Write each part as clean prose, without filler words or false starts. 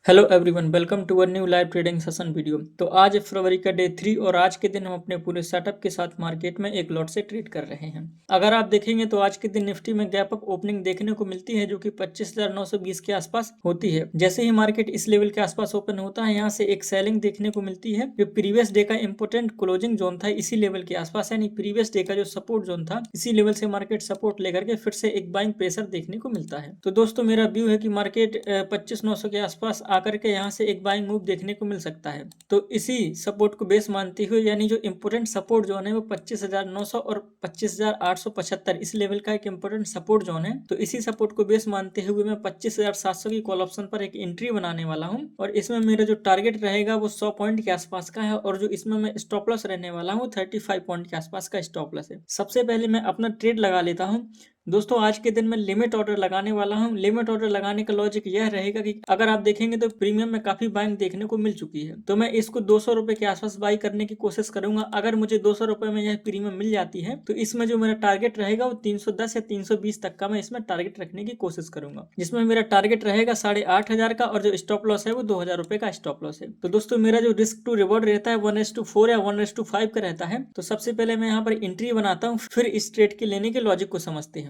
Hello everyone, welcome to a new live trading session video. तो आज फरवरी का day 3 और आज के दिन हम अपने पूरे सेटअप के साथ मार्केट में एक लॉट से ट्रेड कर रहे हैं। अगर आप देखेंगे तो आज के दिन निफ्टी में गैप अप ओपनिंग देखने को मिलती है जो कि 25,920 के आसपास होती है। जैसे ही मार्केट इस लेवल के आसपास ओपन होता है, यहाँ से एक सेलिंग देखने को मिलती है। जो प्रीवियस डे का इंपोर्टेंट क्लोजिंग जोन था इसी लेवल के आसपास, यानी प्रीवियस डे का जो सपोर्ट जोन था इसी लेवल से मार्केट सपोर्ट लेकर के फिर से एक बाइंग प्रेशर देखने को मिलता है। तो दोस्तों, मेरा व्यू है कि मार्केट 25,900 के आसपास आकर के यहाँ से एक बाइंग मूव देखने को मिल सकता है। तो इसी सपोर्ट को बेस मानते हुए, यानी जो इंपोर्टेंट सपोर्ट जोन है वो 25,900 और 25,875 इस लेवल का एक इंपोर्टेंट सपोर्ट जोन है। तो इसी सपोर्ट को बेस मानते हुए मैं 25,700 की कॉल ऑप्शन पर एक एंट्री बनाने वाला हूँ और इसमें मेरा जो टारगेट रहेगा वो 100 पॉइंट के आसपास का है और जो इसमें मैं स्टॉप लॉस रहने वाला हूँ 35 पॉइंट के आसपास का स्टॉप लॉस है। सबसे पहले मैं अपना ट्रेड लगा लेता हूँ। दोस्तों, आज के दिन मैं लिमिट ऑर्डर लगाने वाला हूं। लिमिट ऑर्डर लगाने का लॉजिक यह रहेगा कि अगर आप देखेंगे तो प्रीमियम में काफी बाइंग देखने को मिल चुकी है, तो मैं इसको 200 रुपए के आसपास बाई करने की कोशिश करूंगा। अगर मुझे 200 रुपए में यह प्रीमियम मिल जाती है तो इसमें जो मेरा टारगेट रहेगा वो 310 या 320 तक का मैं इसमें टारगेट रखने की कोशिश करूंगा, जिसमें मेरा टारगेट रहेगा 8,500 का और जो स्टॉप लॉस है वो 2,000 रुपए का स्टॉप लॉस है। तो दोस्तों, मेरा जो रिस्क टू रिवॉर्ड रहता है 1:4 या 1:5 का रहता है। तो सबसे पहले मैं यहाँ पर एंट्री बनाता हूँ, फिर इस ट्रेड के लेने के लॉजिक को समझते हैं।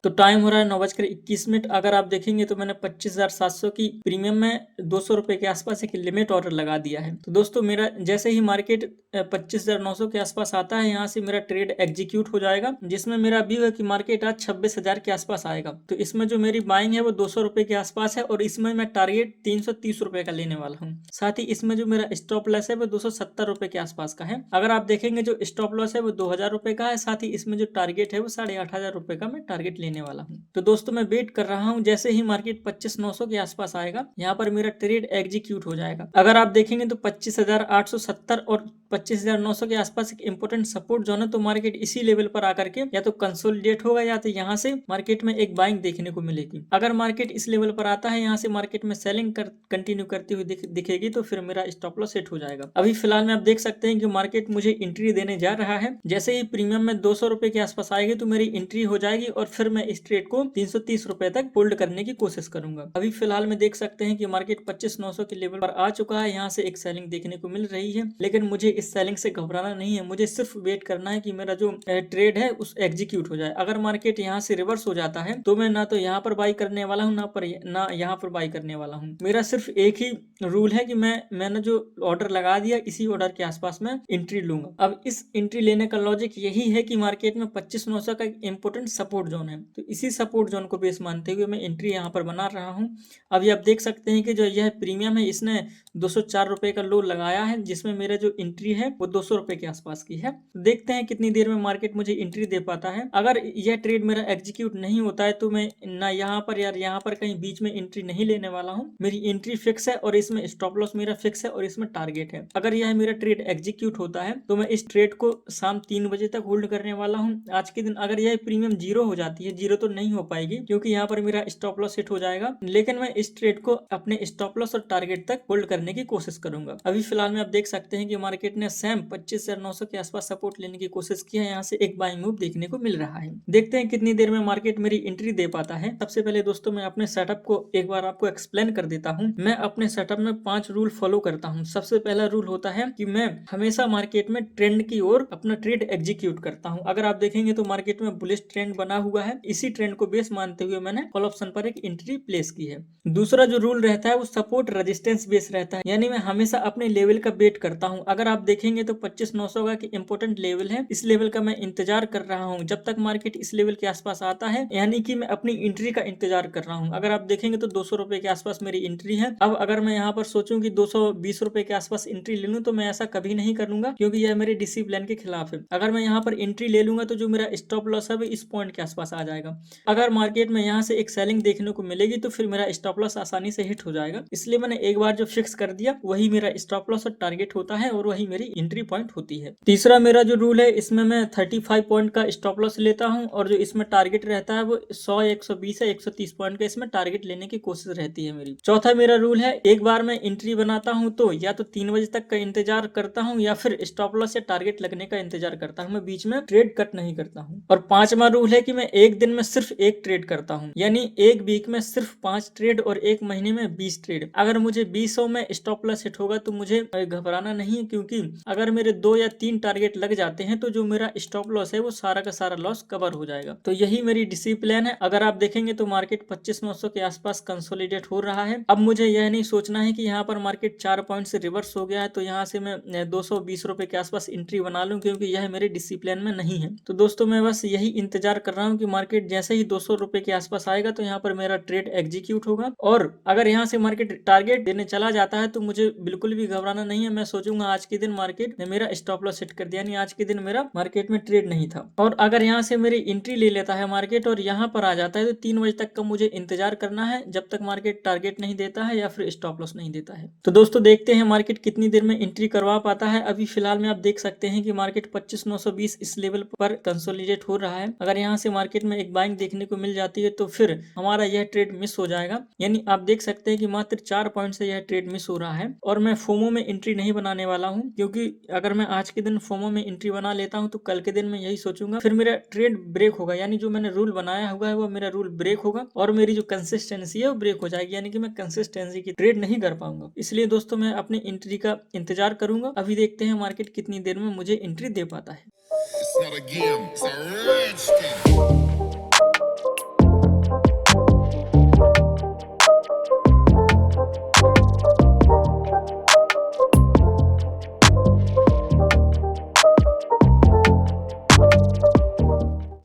तो टाइम हो रहा है 9:21। अगर आप देखेंगे तो मैंने 25,700 की प्रीमियम में 200 रुपए के आसपास एक लिमिट ऑर्डर लगा दिया है। तो दोस्तों, मेरा जैसे ही मार्केट 25,900 के आसपास आता है, यहाँ से मेरा ट्रेड एग्जीक्यूट हो जाएगा, जिसमें मेरा व्यू है कि मार्केट आज 26,000 के आसपास आएगा। तो इसमें जो मेरी बाइंग है वो 200 रुपए के आसपास है और इसमें मैं टारगेट 330 रुपए का लेने वाला हूँ। साथ ही इसमें जो मेरा स्टॉप लॉस है वो 270 रुपए के आसपास का है। अगर आप देखेंगे जो स्टॉप लॉस है वो 2,000 रुपए का है। साथ ही इसमें जो टारगेट है वो 8,500 रुपए का मैं टारगेट लेने वाला हूँ। तो दोस्तों, मैं वेट कर रहा हूँ, जैसे ही मार्केट 25,900 के आसपास आएगा यहाँ पर मेरा ट्रेड एग्जीक्यूट हो जाएगा। अगर आप देखेंगे तो 25,870 और 25,900 के आसपास एक इंपोर्टेंट सपोर्ट जोन है। तो मार्केट इसी लेवल पर आकर के या तो कंसोलिडेट होगा या तो यहाँ से मार्केट में एक बाइंग देखने को मिलेगी। अगर मार्केट इस लेवल पर आता है, यहाँ से मार्केट में सेलिंग कंटिन्यू करती हुई दिखेगी तो फिर मेरा स्टॉप लॉस सेट हो जाएगा। अभी फिलहाल में आप देख सकते हैं कि मार्केट मुझे एंट्री देने जा रहा है। जैसे ही प्रीमियम में 200 रुपए के आसपास आएगी तो मेरी एंट्री हो जाएगी और फिर मैं इस ट्रेड को 330 रुपए तक होल्ड करने की कोशिश करूंगा। अभी फिलहाल में देख सकते हैं कि मार्केट 25,900 के लेवल पर आ चुका है। यहाँ से एक सेलिंग देखने को मिल रही है, लेकिन मुझे इस सेलिंग से घबराना नहीं है। मुझे सिर्फ वेट करना है कि मेरा जो ट्रेड है उस एग्जीक्यूट हो जाए। अगर मार्केट यहाँ से रिवर्स हो जाता है तो मैं ना तो यहाँ पर बाई करने वाला हूँ ना यहाँ पर बाई करने वाला हूँ। मेरा सिर्फ एक ही रूल है कि मैंने जो ऑर्डर लगा दिया इसी ऑर्डर के आसपास मैं एंट्री लूंगा। अब इस एंट्री लेने का लॉजिक यही है कि मार्केट में 25,900 का एक इंपोर्टेंट सपोर्ट जोन है। तो इसी सपोर्ट जोन को बेस मानते हुए मैं एंट्री यहाँ पर बना रहा हूँ। अभी आप देख सकते हैं कि जो यह प्रीमियम है इसने 204 रुपए का लो लगाया है, जिसमें मेरा जो एंट्री है वो 200 रुपए के आसपास की है। देखते हैं कितनी देर में मार्केट मुझे एंट्री दे पाता है। अगर यह ट्रेड मेरा एग्जीक्यूट नहीं होता है तो मैं ना यहाँ पर यार यहाँ पर कहीं बीच में एंट्री नहीं लेने वाला हूँ। मेरी एंट्री फिक्स है और इसमें स्टॉप लॉस मेरा फिक्स है और इसमें टारगेट है। अगर यह मेरा ट्रेड एग्जीक्यूट होता है तो मैं इस ट्रेड को शाम 3 बजे तक होल्ड करने वाला हूँ आज के दिन। अगर यह प्रीमियम 0 हो जाती है, 0 तो नहीं हो पाएगी क्योंकि यहाँ पर मेरा स्टॉप लॉस हिट हो जाएगा, लेकिन मैं इस ट्रेड को अपने स्टॉप लॉस और टारगेट तक होल्ड करने की कोशिश करूंगा। अभी फिलहाल में आप देख सकते हैं कि मार्केट ने सेम 25,900 के आसपास सपोर्ट लेने की कोशिश की है। यहाँ से एक बाइंग मूव देखने को मिल रहा है। देखते हैं कितनी देर में मार्केट मेरी एंट्री दे पाता है। सबसे पहले दोस्तों, मैं अपने सेटअप को एक बार आपको एक्सप्लेन कर देता हूँ। मैं अपने सेटअप में 5 रूल फॉलो करता हूँ। सबसे पहला रूल होता है कि मैं हमेशा मार्केट में ट्रेंड की ओर अपना ट्रेड एग्जीक्यूट करता हूँ। अगर आप देखेंगे तो मार्केट में बुलिश ट्रेंड बना हुआ है, इसी ट्रेंड को बेस मानते हुए मैंने कॉल ऑप्शन पर एक एंट्री प्लेस की है। दूसरा जो रूल रहता है वो सपोर्ट रेजिस्टेंस बेस रहता है, यानी मैं हमेशा अपने लेवल का वेट करता हूँ। अगर आप देखेंगे तो 25,900 का इंपोर्टेंट लेवल है, इस लेवल का मैं इंतजार कर रहा हूँ जब तक मार्केट इस लेवल के आसपास आता है, यानी कि मैं अपनी एंट्री का इंतजार कर रहा हूँ। अगर आप देखेंगे तो 200 रुपए के आसपास मेरी एंट्री है। अब अगर मैं यहाँ पर सोचूं कि 220 रुपए के आसपास एंट्री ले लूं तो मैं ऐसा कभी नहीं करूंगा, क्योंकि यह मेरे डिसिप्लिन के खिलाफ है। अगर मैं यहाँ पर एंट्री ले लूंगा तो जो मेरा स्टॉप लॉस है वो इस पॉइंट के आसपास आ जाएगा। अगर मार्केट में यहाँ से एक सेलिंग देखने को मिलेगी तो फिर मेरा स्टॉप लॉस आसानी से हिट हो जाएगा। इसलिए मैंने एक बार जो फिक्स कर दिया वही मेरा स्टॉप लॉस और टारगेट होता है और वही मेरी एंट्री पॉइंट होती है। तीसरा मेरा जो रूल है, इसमें मैं 35 पॉइंट का स्टॉप लॉस लेता हूँ और जो इसमें टारगेट रहता है वो 100, 120 या 130 पॉइंट का इसमें टारगेट लेने की कोशिश रहती है मेरी। चौथा मेरा रूल है, एक बार मैं एंट्री बनाता हूँ तो या तो 3 बजे तक का इंतजार करता हूँ या फिर स्टॉप लॉस या टारगेट लगने का इंतजार करता हूँ, मैं बीच में ट्रेड कट नहीं करता हूँ। और पांचवा रूल है कि मैं एक दिन में सिर्फ एक ट्रेड करता हूँ, यानी एक वीक में सिर्फ 5 ट्रेड और एक महीने में 20 ट्रेड। अगर मुझे 20 में स्टॉप लॉस हिट होगा तो मुझे घबराना नहीं है, क्योंकि अगर मेरे 2 या 3 टारगेट लग जाते हैं तो जो मेरा स्टॉप लॉस है वो सारा का सारा लॉस कवर हो जाएगा। तो यही मेरी डिसिप्लिन है। अगर आप देखेंगे तो मार्केट 25,900 के आसपास कंसोलिडेट हो रहा है। अब मुझे यह नहीं सोचना है कि यहाँ पर मार्केट 4 पॉइंट से रिवर्स हो गया है तो यहाँ से मैं 220 रुपए के आसपास एंट्री बना लूं, क्योंकि यह मेरे डिसिप्लिन में नहीं है। तो दोस्तों मैं बस यही इंतजार कर रहा हूँ कि मार्केट जैसे ही 200 रुपए के आसपास आएगा तो यहाँ पर मेरा ट्रेड एग्जीक्यूट होगा। और अगर यहाँ से मार्केट टारगेट देने चला जाता है तो मुझे बिल्कुल भी घबराना नहीं है। मैं सोचूंगा आज के दिन मार्केट ने मेरा स्टॉप लॉस सेट कर दिया, यानी आज के दिन मेरा मार्केट में ट्रेड नहीं था। और अगर यहाँ से मेरी एंट्री ले लेता है मार्केट और यहाँ पर आ जाता है तो 3 बजे तक का मुझे इंतजार करना है, जब तक मार्केट टारगेट नहीं देता है या फिर स्टॉप लॉस नहीं देता है। तो दोस्तों देखते हैं मार्केट कितनी देर में एंट्री करवा पाता है। अभी फिलहाल में आप देख सकते हैं कि मार्केट 25,920 इस लेवल पर कंसोलिडेट हो रहा है। अगर यहाँ से मार्केट में एक बाइंग देखने को मिल जाती है तो फिर हमारा यह ट्रेड मिस हो जाएगा। यानी आप देख सकते हैं कि मात्र 4 पॉइंट से यह ट्रेड मिस हो रहा है। और मैं फोमो में एंट्री नहीं बनाने वाला हूँ, क्योंकि अगर मैं आज के दिन फोमो में एंट्री बना लेता हूँ तो कल के दिन मैं यही सोचूंगा फिर मेरा ट्रेड ब्रेक होगा, यानी जो मैंने रूल बनाया हुआ है वो मेरा रूल ब्रेक होगा और मेरी जो कंसिस्टेंसी है वो ब्रेक हो जाएगी, यानी कि मैं कंसिस्टेंसी की ट्रेड नहीं कर पाऊंगा। इसलिए दोस्तों मैं अपनी एंट्री का इंतजार करूंगा। अभी देखते हैं मार्केट कितनी देर में मुझे एंट्री दे पाता है। It's not a game, it's a rich thing.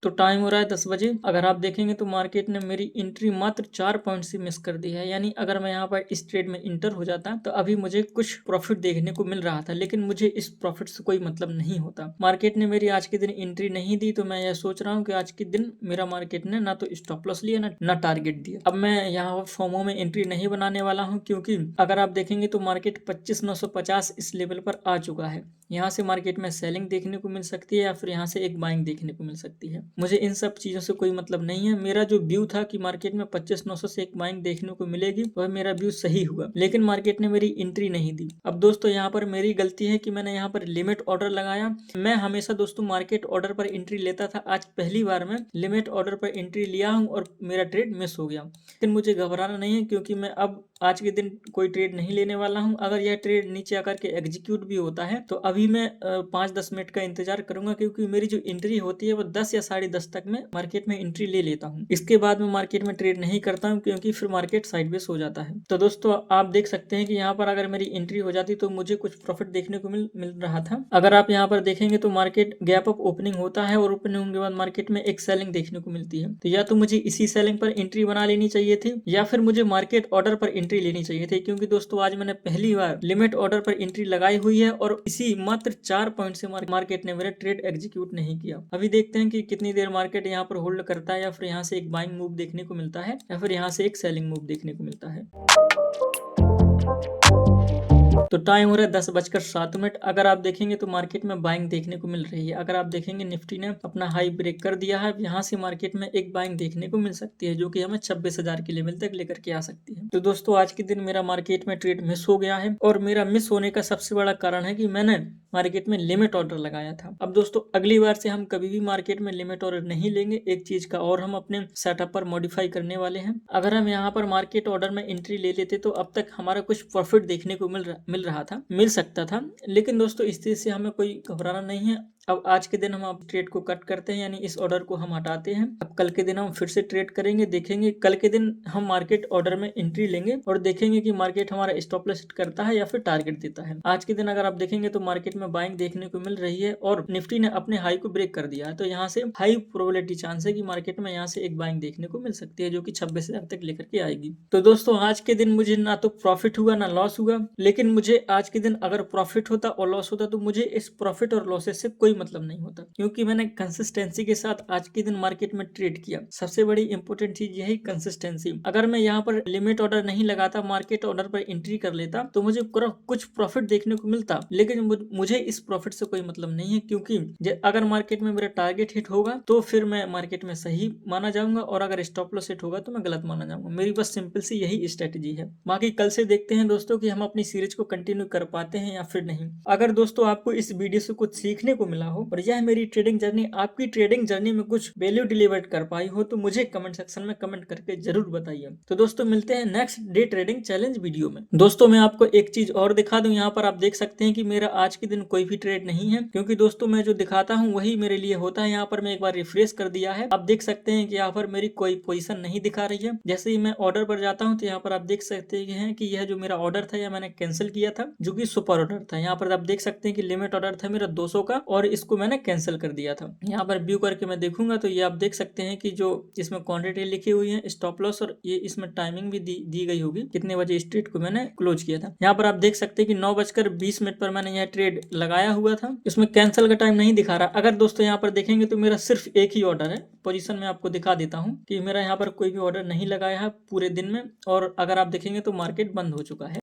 तो टाइम हो रहा है 10 बजे। अगर आप देखेंगे तो मार्केट ने मेरी एंट्री मात्र 4 पॉइंट से मिस कर दी है। यानी अगर मैं यहाँ पर इस ट्रेड में इंटर हो जाता तो अभी मुझे कुछ प्रॉफिट देखने को मिल रहा था, लेकिन मुझे इस प्रॉफिट से कोई मतलब नहीं होता। मार्केट ने मेरी आज के दिन एंट्री नहीं दी तो मैं यह सोच रहा हूँ कि आज के दिन मेरा मार्केट ने ना तो स्टॉप लॉस लिया ना टारगेट दिया। अब मैं यहाँ फोमो में एंट्री नहीं बनाने वाला हूँ, क्योंकि अगर आप देखेंगे तो मार्केट 25,950 इस लेवल पर आ चुका है। यहाँ से मार्केट में सेलिंग देखने को मिल सकती है या फिर यहाँ से एक बाइंग देखने को मिल सकती है। मुझे इन सब चीजों से कोई मतलब नहीं है। मेरा जो व्यू था कि मार्केट में 25,900 से एक बाइंग देखने को मिलेगी, वह मेरा व्यू सही हुआ, लेकिन मार्केट ने मेरी एंट्री नहीं दी। अब दोस्तों यहाँ पर मेरी गलती है कि मैंने यहाँ पर लिमिट ऑर्डर लगाया। मैं हमेशा दोस्तों मार्केट ऑर्डर पर एंट्री लेता था, आज पहली बार मैं लिमिट ऑर्डर पर एंट्री लिया हूँ और मेरा ट्रेड मिस हो गया। लेकिन मुझे घबराना नहीं है, क्योंकि मैं अब आज के दिन कोई ट्रेड नहीं लेने वाला हूं। अगर यह ट्रेड नीचे आकर के एग्जीक्यूट भी होता है तो अभी मैं 5-10 मिनट का इंतजार करूंगा, क्योंकि मेरी जो एंट्री होती है वो 10 या 10:30 तक मैं मार्केट में एंट्री ले लेता हूं। इसके बाद मैं मार्केट में ट्रेड नहीं करता हूं, क्योंकि फिर मार्केट साइडवेज हो जाता है। तो दोस्तों आप देख सकते हैं कि यहाँ पर अगर मेरी एंट्री हो जाती तो मुझे कुछ प्रॉफिट देखने को मिल रहा था। अगर आप यहाँ पर देखेंगे तो मार्केट गैप अप ओपनिंग होता है और ओपनिंग होने के बाद मार्केट में एक सेलिंग देखने को मिलती है। तो या तो मुझे इसी सेलिंग पर एंट्री बना लेनी चाहिए थी या फिर मुझे मार्केट ऑर्डर पर एंट्री लेनी चाहिए थी, क्योंकि दोस्तों आज मैंने पहली बार लिमिट ऑर्डर पर एंट्री लगाई हुई है और इसी मात्र 4 पॉइंट से मार्केट ने मेरा ट्रेड एग्जीक्यूट नहीं किया। अभी देखते हैं कि कितनी देर मार्केट यहाँ पर होल्ड करता है या फिर यहाँ से एक बाइंग मूव देखने को मिलता है या फिर यहाँ से एक सेलिंग मूव देखने को मिलता है। तो टाइम हो रहा है 10:07। अगर आप देखेंगे तो मार्केट में बाइंग देखने को मिल रही है। अगर आप देखेंगे निफ्टी ने अपना हाई ब्रेक कर दिया है, यहाँ से मार्केट में एक बाइंग देखने को मिल सकती है, जो कि हमें 26,000 के लेवल तक लेकर के आ सकती है। तो दोस्तों आज के दिन मेरा मार्केट में ट्रेड मिस हो गया है और मेरा मिस होने का सबसे बड़ा कारण है कि मैंने मार्केट में लिमिट ऑर्डर लगाया था। अब दोस्तों अगली बार से हम कभी भी मार्केट में लिमिट ऑर्डर नहीं लेंगे। एक चीज का और हम अपने सेटअप पर मॉडिफाई करने वाले हैं। अगर हम यहाँ पर मार्केट ऑर्डर में एंट्री ले लेते तो अब तक हमारा कुछ प्रॉफिट देखने को मिल सकता था। लेकिन दोस्तों इस चीज से हमें कोई घबराना नहीं है। अब आज के दिन हम ट्रेड को कट करते हैं, यानी इस ऑर्डर को हम हटाते हैं। अब कल के दिन हम फिर से ट्रेड करेंगे, देखेंगे कल के दिन हम मार्केट ऑर्डर में एंट्री लेंगे और देखेंगे कि मार्केट हमारा स्टॉप लॉस हिट करता है या फिर टारगेट देता है। आज के दिन अगर आप देखेंगे तो मार्केट में बाइंग देखने को मिल रही है और निफ्टी ने अपने हाई को ब्रेक कर दिया है, तो यहाँ से हाई प्रोबेबिलिटी चांस है कि मार्केट में यहाँ से एक बाइंग देखने को मिल सकती है, जो कि 26,000 तक लेकर के आएगी। तो दोस्तों आज के दिन मुझे ना तो प्रॉफिट हुआ ना लॉस हुआ, लेकिन मुझे आज के दिन अगर प्रॉफिट होता और लॉस होता तो मुझे इस प्रॉफिट और लॉसेस से कोई मतलब नहीं होता, क्योंकि मैंने कंसिस्टेंसी के साथ आज के दिन मार्केट में ट्रेड किया। सबसे बड़ी इंपॉर्टेंट चीज यही कंसिस्टेंसी। अगर मैं यहाँ पर लिमिट ऑर्डर नहीं लगाता, मार्केट ऑर्डर पर एंट्री कर लेता, तो मुझे कुछ प्रॉफिट देखने को मिलता, लेकिन मुझे इस प्रॉफिट से कोई मतलब नहीं है, क्योंकि अगर मार्केट में मेरा टारगेट हिट होगा तो फिर मैं मार्केट में सही माना जाऊंगा, और अगर स्टॉप लॉस हिट होगा तो मैं गलत माना जाऊंगा। मेरी बस सिंपल सी यही स्ट्रेटेजी है। बाकी कल से देखते हैं दोस्तों कि हम अपनी सीरीज को कंटिन्यू कर पाते हैं या फिर नहीं। अगर दोस्तों आपको इस वीडियो से कुछ सीखने को मिला हो और यह मेरी ट्रेडिंग जर्नी आपकी ट्रेडिंग जर्नी में कुछ वैल्यू डिलीवर कर पाई हो, तो मुझे कमेंट सेक्शन में कमेंट करके जरूर बताइए। तो दोस्तों मिलते हैं next day trading challenge video में। दोस्तों मैं आपको एक चीज और दिखा दूं, यहाँ पर आप देख सकते हैं कि मेरा आज के दिन कोई भी ट्रेड नहीं है, क्योंकि दोस्तों मैं जो दिखाता हूँ वही मेरे लिए होता है। यहाँ पर मैं एक बार रिफ्रेश कर दिया है, आप देख सकते हैं कि यहाँ पर मेरी कोई पोजीशन नहीं दिखा रही है। जैसे ही मैं ऑर्डर पर जाता हूँ तो यहाँ पर आप देख सकते हैं कि यह जो मेरा ऑर्डर था यह मैंने कैंसिल किया था, जो कि सुपर ऑर्डर था। यहाँ पर आप देख सकते हैं कि लिमिट ऑर्डर था मेरा 200 का, और इसको मैंने कैंसिल कर दिया था। यहाँ पर व्यू करके मैं देखूंगा तो ये आप देख सकते हैं कि जो इसमें क्वांटिटी लिखी हुई है, स्टॉप लॉस, और ये इसमें टाइमिंग भी दी गई होगी, कितने बजे स्ट्रेट को मैंने क्लोज किया था। यहाँ पर आप देख सकते हैं कि 9:20 पर मैंने यह ट्रेड लगाया हुआ था। इसमें कैंसिल का टाइम नहीं दिखा रहा। अगर दोस्तों यहाँ पर देखेंगे तो मेरा सिर्फ एक ही ऑर्डर है। पोजीशन में आपको दिखा देता हूँ कि मेरा यहाँ पर कोई भी ऑर्डर नहीं लगाया है पूरे दिन में, और अगर आप देखेंगे तो मार्केट बंद हो चुका है।